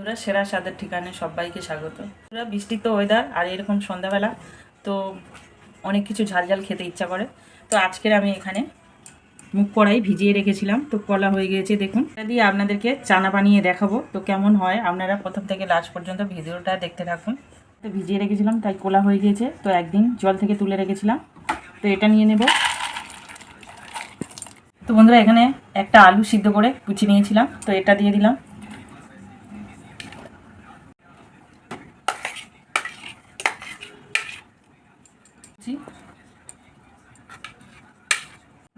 বন্ধুরা সেরা স্বাদের ঠিকানায় সবাইকে স্বাগত। বন্ধুরা বৃষ্টির তো ওয়েদার আর এরকম সন্ধ্যাবেলা তো অনেক কিছু ঝাল ঝাল খেতে ইচ্ছা করে। তো আজকের আমি এখানে মুগ কড়াই ভিজিয়ে রেখেছিলাম, তো কলা হয়ে গিয়েছে দেখুন। এটা দিয়ে আপনাদেরকে চানা বানিয়ে দেখাবো, তো কেমন হয় আপনারা প্রথম থেকে লাস্ট পর্যন্ত ভিডিওটা দেখতে থাকুন। তো ভিজিয়ে রেখেছিলাম তাই কলা হয়ে গিয়েছে, তো একদিন জল থেকে তুলে রেখেছিলাম। তো এটা নিয়ে নেব। তো বন্ধুরা এখানে একটা আলু সিদ্ধ করে কুচি নিয়েছিলাম, তো এটা দিয়ে দিলাম।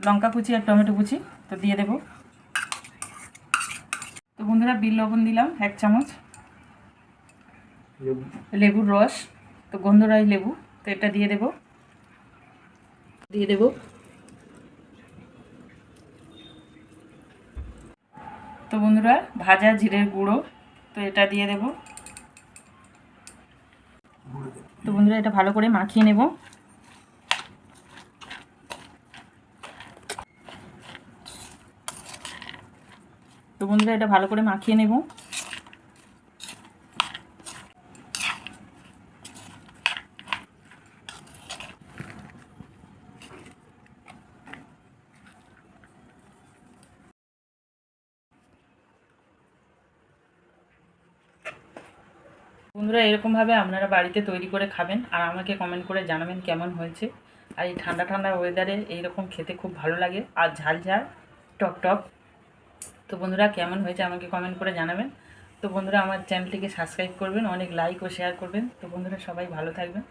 লঙ্কা কুচি আর টমেটো কুচি তো দিয়ে দেব। তো বন্ধুরা বিট লবণ দিলাম 1 চামচ, লেবুর রস, তো গন্ধরাজ লেবু, তো এটা দিয়ে দেব। তো বন্ধুরা ভাজা জিরের গুঁড়ো, তো এটা দিয়ে দেব। তো বন্ধুরা এটা ভালো করে মাখিয়ে নেব। তো বন্ধুরা এটা ভালো করে মাখিয়ে নেব। বন্ধুরা এরকমভাবে আপনারা বাড়িতে তৈরি করে খাবেন আর আমাকে কমেন্ট করে জানাবেন কেমন হয়েছে। আর এই ঠান্ডা ঠান্ডা ওয়েদারে এইরকম খেতে খুব ভালো লাগে, আর ঝাল ঝাল টক টক। তো বন্ধুরা কেমন হয়েছে আমাকে কমেন্ট করে জানাবেন। তো বন্ধুরা আমার চ্যানেলটিকে সাবস্ক্রাইব করবেন, অনেক লাইক ও শেয়ার করবেন। তো বন্ধুরা সবাই ভালো থাকবেন।